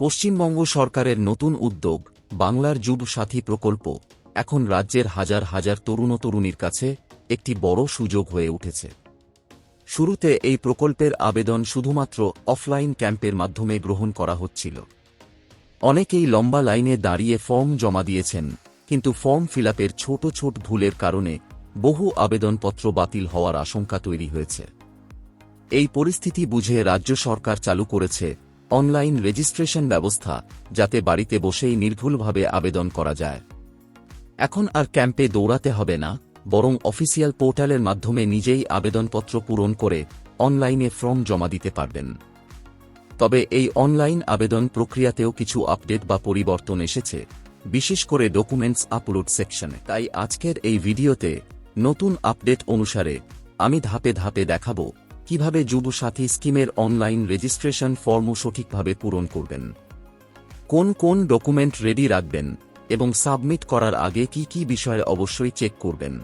পশ্চিমবঙ্গ সরকারের নতুন উদ্যোগ বাংলার যুব সাথী প্রকল্প এখন রাজ্যের হাজার হাজার তরুণ তরুণীর কাছে একটি বড় সুযোগ হয়ে উঠেছে। শুরুতে এই প্রকল্পের আবেদন শুধুমাত্র অফলাইন ক্যাম্পের মাধ্যমে গ্রহণ করা হচ্ছিল। অনেকেই লম্বা লাইনে দাঁড়িয়ে ফর্ম জমা দিয়েছেন, কিন্তু ফর্ম ফিলআপের ছোট ছোট ভুলের কারণে বহু আবেদনপত্র বাতিল হওয়ার আশঙ্কা তৈরি হয়েছে। এই পরিস্থিতি বুঝে রাজ্য সরকার চালু করেছে অনলাইন রেজিস্ট্রেশন ব্যবস্থা, যাতে বাড়িতে বসেই নির্ভুলভাবে আবেদন করা যায়। এখন আর ক্যাম্পে দৌড়াতে হবে না, বরং অফিসিয়াল পোর্টালের মাধ্যমে নিজেই আবেদনপত্র পূরণ করে অনলাইনে ফর্ম জমা দিতে পারবেন। তবে এই অনলাইন আবেদন প্রক্রিয়াতেও কিছু আপডেট বা পরিবর্তন এসেছে, বিশেষ করে ডকুমেন্টস আপলোড সেকশনে। তাই আজকের এই ভিডিওতে নতুন আপডেট অনুসারে আমি ধাপে ধাপে দেখাবো কিভাবে যুব সাথী স্কিমের অনলাইন রেজিস্ট্রেশন ফর্ম সঠিকভাবে পূরণ করবেন, কোন কোন ডকুমেন্ট রেডি রাখবেন এবং সাবমিট করার আগে কি কি বিষয়ে অবশ্যই চেক করবেন।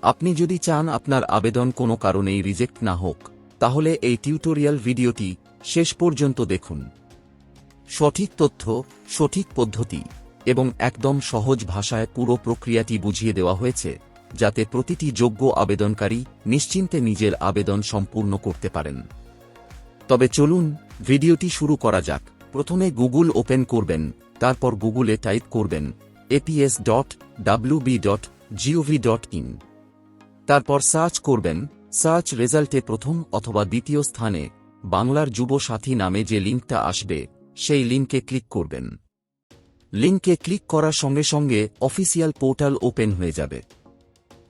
আপনি যদি চান আপনার আবেদন কোনো কারণেই রিজেক্ট না হোক, তাহলে এই টিউটোরিয়াল ভিডিওটি শেষ পর্যন্ত দেখুন। সঠিক তথ্য, সঠিক পদ্ধতি এবং একদম সহজ ভাষায় পুরো প্রক্রিয়াটি বুঝিয়ে দেওয়া হয়েছে, যাতে প্রতিটি যোগ্য আবেদনকারী নিশ্চিন্তে নিজের আবেদন সম্পূর্ণ করতে পারেন। তবে চলুন ভিডিওটি শুরু করা যাক। প্রথমে গুগল ওপেন করবেন, তারপর গুগলে টাইপ করবেন aps.wb.gov.in। তারপর সার্চ করবেন। সার্চ রেজাল্টে প্রথম অথবা দ্বিতীয় স্থানে বাংলার যুব সাথী নামে যে লিঙ্কটা আসবে, সেই লিঙ্কে ক্লিক করবেন। লিঙ্কে ক্লিক করার সঙ্গে সঙ্গে অফিসিয়াল পোর্টাল ওপেন হয়ে যাবে।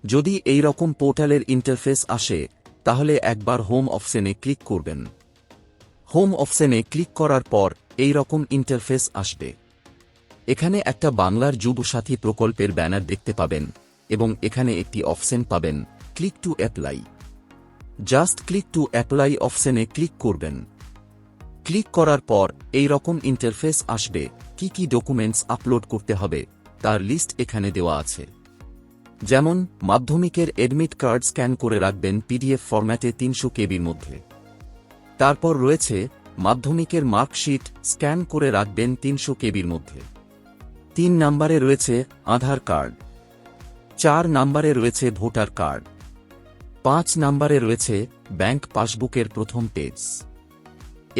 যদি এই রকম পোর্টালের ইন্টারফেস আসে, তাহলে একবার হোম অপশনে ক্লিক করবেন। হোম অপশনে ক্লিক করার পর এই রকম ইন্টারফেস আসবে। এখানে একটা বাংলার যুব সাথী প্রকল্পের ব্যানার দেখতে পাবেন এবং এখানে একটি অপশন পাবেন click to apply. Just click to apply অপশনে ক্লিক করবেন। ক্লিক করার পর এই রকম ইন্টারফেস আসবে। কি কি ডকুমেন্টস আপলোড করতে হবে তার লিস্ট এখানে দেওয়া আছে। যেমন মাধ্যমিকের এডমিট কার্ড স্ক্যান করে রাখবেন পিডিএফ ফরম্যাটে 300 কেবির মধ্যে। তারপর রয়েছে মাধ্যমিকের মার্কশিট স্ক্যান করে রাখবেন 300 কেবির মধ্যে। 3 নম্বরে রয়েছে আধার কার্ড, 4 নম্বরে রয়েছে ভোটার কার্ড, 5 নম্বরে রয়েছে ব্যাংক পাসবুকের প্রথম পেজ।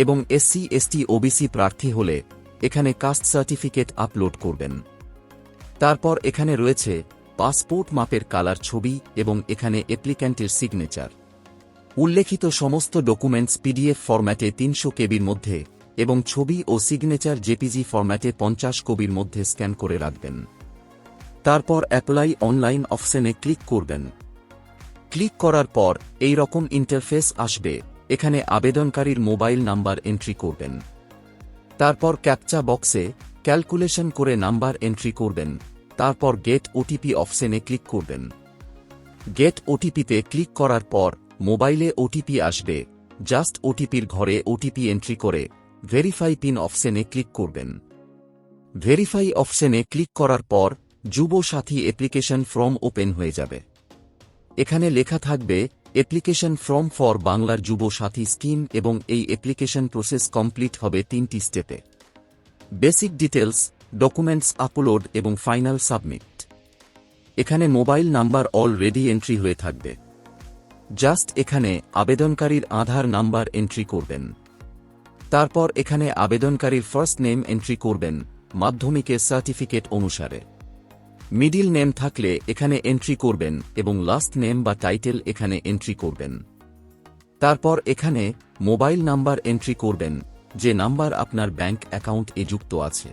এবং এসসি এসটি ওবিসি প্রার্থী হলে এখানে কাস্ট সার্টিফিকেট আপলোড করবেন। তারপর এখানে রয়েছে পাসপোর্ট মাপের কালার ছবি এবং এখানে অ্যাপ্লিক্যান্টের সিগনেচার। উল্লেখিত সমস্ত ডকুমেন্টস পিডিএফ ফরম্যাটে 300 কেবির মধ্যে এবং ছবি ও সিগনেচার জেপিজি ফরম্যাটে 50 কবির মধ্যে স্ক্যান করে রাখবেন। তারপর অ্যাপ্লাই অনলাইন অপশনে ক্লিক করবেন। ক্লিক করার পর এই রকম ইন্টারফেস আসবে। এখানে আবেদনকারীর মোবাইল নাম্বার এন্ট্রি করবেন। তারপর ক্যাপচা বক্সে ক্যালকুলেশন করে নাম্বার এন্ট্রি করবেন। তারপর গেট ওটিপি অপশনে ক্লিক করবেন। গেট ওটিপিতে ক্লিক করার পর মোবাইলে ওটিপি আসবে। জাস্ট ওটিপির ঘরে ওটিপি এন্ট্রি করে ভেরিফাই পিন অপশনে ক্লিক করবেন। ভেরিফাই অপশনে ক্লিক করার পর যুব সাথী অ্যাপ্লিকেশন ফর্ম ওপেন হয়ে যাবে। এখানে লেখা থাকবে অ্যাপ্লিকেশন ফর্ম ফর বাংলার যুব সাথী স্কিম এবং এই অ্যাপ্লিকেশন প্রসেস কমপ্লিট হবে 3টি স্টেপে: বেসিক ডিটেলস, ডকুমেন্টস আপলোড এবং ফাইনাল সাবমিট। এখানে মোবাইল নাম্বার অলরেডি এন্ট্রি হয়ে থাকবে। জাস্ট এখানে আবেদনকারীর আধার নাম্বার এন্ট্রি করবেন। তারপর এখানে আবেদনকারীর ফার্স্ট নেম এন্ট্রি করবেন মাধ্যমিকের সার্টিফিকেট অনুসারে। মিডিল নেম থাকলে এখানে এন্ট্রি করবেন এবং লাস্ট নেম বা টাইটেল এখানে এন্ট্রি করবেন। তারপর এখানে মোবাইল নাম্বার এন্ট্রি করবেন, যে নাম্বার আপনার ব্যাংক অ্যাকাউন্ট এ যুক্ত আছে,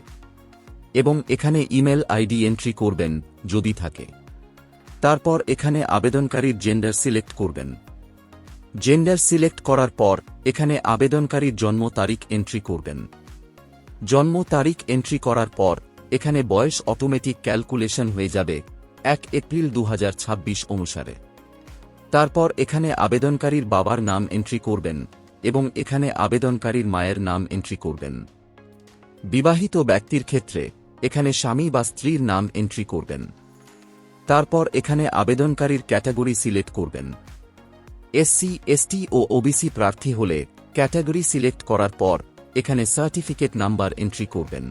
এবং এখানে ইমেল আইডি এন্ট্রি করবেন যদি থাকে। তারপর এখানে আবেদনকারীর জেন্ডার সিলেক্ট করবেন। জেন্ডার সিলেক্ট করার পর এখানে আবেদনকারীর জন্ম তারিখ এন্ট্রি করবেন। জন্ম তারিখ এন্ট্রি করার পর এখানে বয়স অটোমেটিক ক্যালকুলেশন হয়ে যাবে 1 এপ্রিল 2026 অনুসারে। তারপর এখানে আবেদনকারীর বাবার নাম এন্ট্রি করবেন এবং এখানে আবেদনকারীর মায়ের নাম এন্ট্রি করবেন। বিবাহিত ব্যক্তির ক্ষেত্রে এখানে স্বামী বা স্ত্রীর নাম এন্ট্রি করবেন। তারপর এখানে আবেদনকারীর ক্যাটাগরি সিলেক্ট করবেন। এসসি, এসটি ও ওবিসি প্রার্থী হলে ক্যাটাগরি সিলেক্ট করার পর এখানে সার্টিফিকেট নাম্বার এন্ট্রি করবেন।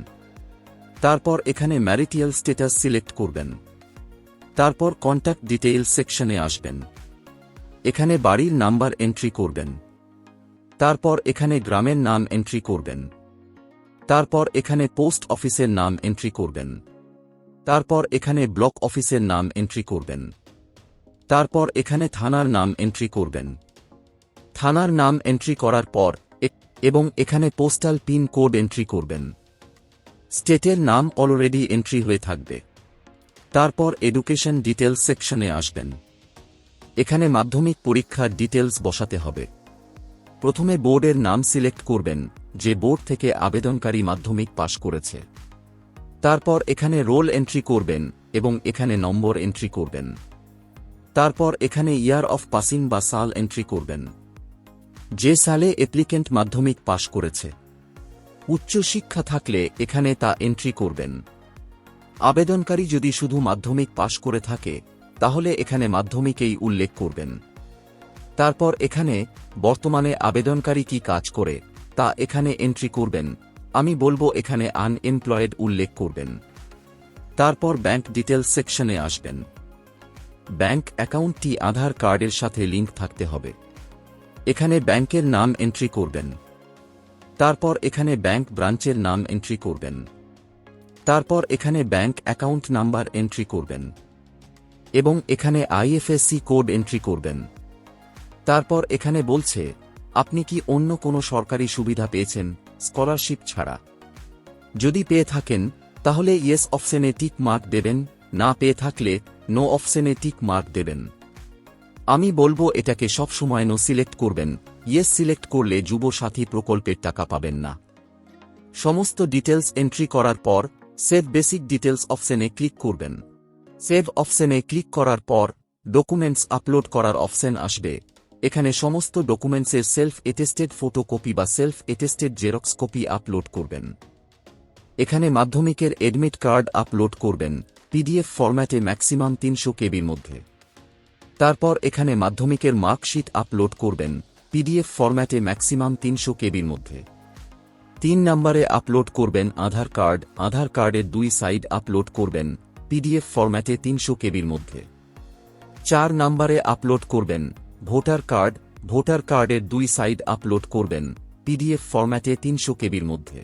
তারপর এখানে ম্যারিটাল স্ট্যাটাস সিলেক্ট করবেন। তারপর কন্ট্যাক্ট ডিটেইলস সেকশনে আসবেন। এখানে বাড়ির নাম্বার এন্ট্রি করবেন। তারপর এখানে গ্রামের নাম এন্ট্রি করবেন। তারপর এখানে পোস্ট অফিসের নাম এন্ট্রি করবেন। তারপর এখানে ব্লক অফিসের নাম এন্ট্রি করবেন। তারপর এখানে থানার নাম এন্ট্রি করবেন। থানার নাম এন্ট্রি করার পর এবং এখানে পোস্টাল পিন কোড এন্ট্রি করবেন। স্টেটের নাম অলরেডি এন্ট্রি হয়ে থাকবে। তারপর এডুকেশন ডিটেলস সেকশনে আসবেন। এখানে মাধ্যমিক পরীক্ষার ডিটেলস বসাতে হবে। প্রথমে বোর্ডের নাম সিলেক্ট করবেন, যে বোর্ড থেকে আবেদনকারী মাধ্যমিক পাশ করেছে। তারপর এখানে রোল এন্ট্রি করবেন এবং এখানে নম্বর এন্ট্রি করবেন। তারপর এখানে ইয়ার অফ পাসিং বা সাল এন্ট্রি করবেন, যে সালে অ্যাপ্লিকেন্ট মাধ্যমিক পাশ করেছে। উচ্চশিক্ষা থাকলে এখানে তা এন্ট্রি করবেন। আবেদনকারী যদি শুধু মাধ্যমিক পাশ করে থাকে তাহলে এখানে মাধ্যমিকেই উল্লেখ করবেন। তারপর এখানে বর্তমানে আবেদনকারী কি কাজ করে তা এখানে এন্ট্রি করবেন। আমি বলবো এখানে আনএমপ্লয়েড উল্লেখ করবেন। তারপর ব্যাংক ডিটেলস সেকশনে আসবেন। ব্যাংক অ্যাকাউন্টটি আধার কার্ডের সাথে লিংক থাকতে হবে। এখানে ব্যাংকের নাম এন্ট্রি করবেন। তারপর এখানে ব্যাংক ব্রাঞ্চের নাম এন্ট্রি করবেন। তারপর এখানে ব্যাংক অ্যাকাউন্ট নাম্বার এন্ট্রি করবেন এবং এখানে আইএফএসসি কোড এন্ট্রি করবেন। তারপর এখানে বলছে আপনি কি অন্য কোনো সরকারি সুবিধা পেয়েছেন স্কলারশিপ ছাড়া। যদি পেয়ে থাকেন তাহলে ইয়েস অপশনে টিক মার্ক দেবেন, না পেয়ে থাকলে নো অপশনে টিক মার্ক দেবেন। আমি বলবো এটাকে সবসময় নো সিলেক্ট করবেন। ইয়েস সিলেক্ট করলে যুব সাথী প্রকল্পের টাকা পাবেন না। সমস্ত ডিটেলস এন্ট্রি করার পর সেভ বেসিক ডিটেলস অপশনে ক্লিক করবেন। সেভ অপশনে ক্লিক করার পর ডকুমেন্টস আপলোড করার অপশন আসবে। এখানে সমস্ত ডকুমেন্টসের সেলফ এটেস্টেড ফটোকপি বা self attested xerox copy upload করবেন। এখানে মাধ্যমিকের এডমিট কার্ড আপলোড করবেন পিডিএফ ফরম্যাটে ম্যাক্সিমাম 300 কেবির মধ্যে। তারপর এখানে মাধ্যমিকের মার্কশিট আপলোড করবেন পিডিএফ ফরম্যাটে ম্যাক্সিমাম 300 কেবির মধ্যে। 3 নম্বরে আপলোড করবেন আধার কার্ড। আধার কার্ডের 2 সাইড আপলোড করবেন পিডিএফ ফরম্যাটে 300 কেবির মধ্যে। 4 নম্বরে আপলোড করবেন ভোটার কার্ড। ভোটার কার্ডের 2 সাইড আপলোড করবেন পিডিএফ ফরম্যাটে 300 কেবির মধ্যে।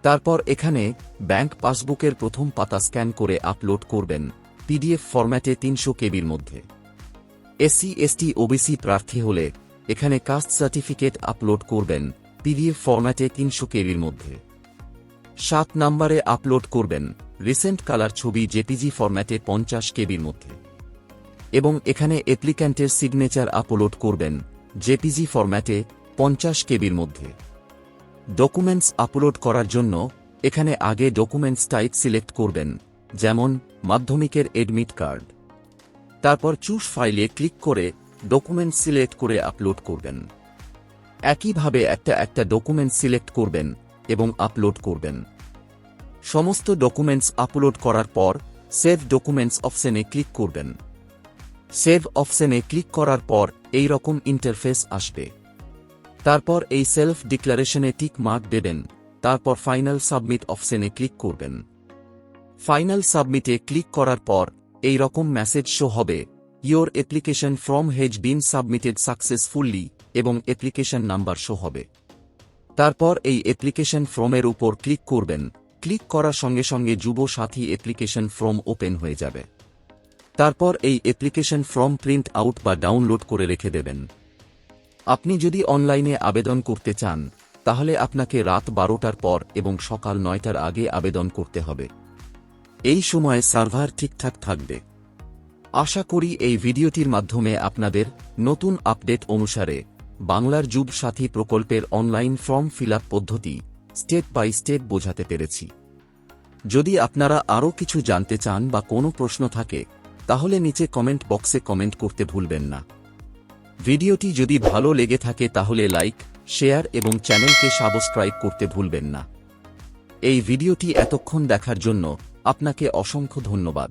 তারপর এখানে ব্যাংক পাসবুকের প্রথম পাতা স্ক্যান করে আপলোড করবেন পিডিএফ ফরম্যাটে 300 কেবির মধ্যে। এসসি এসটি ওবিসি প্রার্থী হলে এখানে কাস্ট সার্টিফিকেট আপলোড করবেন পিডিএফ ফরম্যাটে 300 কেবির মধ্যে। 7 নম্বরে আপলোড করবেন রিসেন্ট কালার ছবি জেপিজি ফরম্যাটে 50 কেবির মধ্যে এবং এখানে অ্যাপ্লিক্যান্টের সিগনেচার আপলোড করবেন জেপিজি ফরম্যাটে 50 কেবির মধ্যে। ডকুমেন্টস আপলোড করার জন্য এখানে আগে ডকুমেন্টস টাইপ সিলেক্ট করবেন, যেমন মাধ্যমিকের এডমিট কার্ড। তারপর চুজ ফাইলে ক্লিক করে ডকুমেন্ট সিলেক্ট করে আপলোড করবেন। একইভাবে একটা ডকুমেন্ট সিলেক্ট করবেন এবং আপলোড করবেন। সমস্ত ডকুমেন্টস আপলোড করার পর সেভ ডকুমেন্টস অপশনে ক্লিক করবেন। সেভ অপশনে ক্লিক করার পর এই রকম ইন্টারফেস আসবে। তারপর এই সেলফ ডিক্লারেশনে টিক মার্ক দেবেন। তারপর ফাইনাল সাবমিট অপশনে ক্লিক করবেন। ফাইনাল সাবমিটে ক্লিক করার পর এই রকম মেসেজ শো হবে, your application form has been submitted successfully এবং অ্যাপ্লিকেশন নাম্বার শো হবে। তারপর এই অ্যাপ্লিকেশন ফর্মের উপর ক্লিক করবেন। ক্লিক করার সঙ্গে সঙ্গে যুব সাথী অ্যাপ্লিকেশন ফর্ম ওপেন হয়ে যাবে। তারপর এই অ্যাপ্লিকেশন ফর্ম প্রিন্ট আউট বা ডাউনলোড করে রেখে দেবেন। আপনি যদি অনলাইনে আবেদন করতে চান তাহলে আপনাকে রাত 12টার পর এবং সকাল 9টার আগে আবেদন করতে হবে। এই সময় সার্ভার ঠিকঠাক থাকবে। আশা করি এই ভিডিওটির মাধ্যমে আপনাদের নতুন আপডেট অনুসারে বাংলার যুব সাথী প্রকল্পের অনলাইন ফর্ম ফিল আপ পদ্ধতি স্টেপ বাই স্টেপ বোঝাতে পেরেছি। যদি আপনারা আরও কিছু জানতে চান বা কোনো প্রশ্ন থাকে তাহলে নিচে কমেন্ট বক্সে কমেন্ট করতে ভুলবেন না। ভিডিওটি যদি ভালো লেগে থাকে তাহলে লাইক, শেয়ার এবং চ্যানেলকে সাবস্ক্রাইব করতে ভুলবেন না। এই ভিডিওটি এতক্ষণ দেখার জন্য আপনাকে অসংখ্য ধন্যবাদ।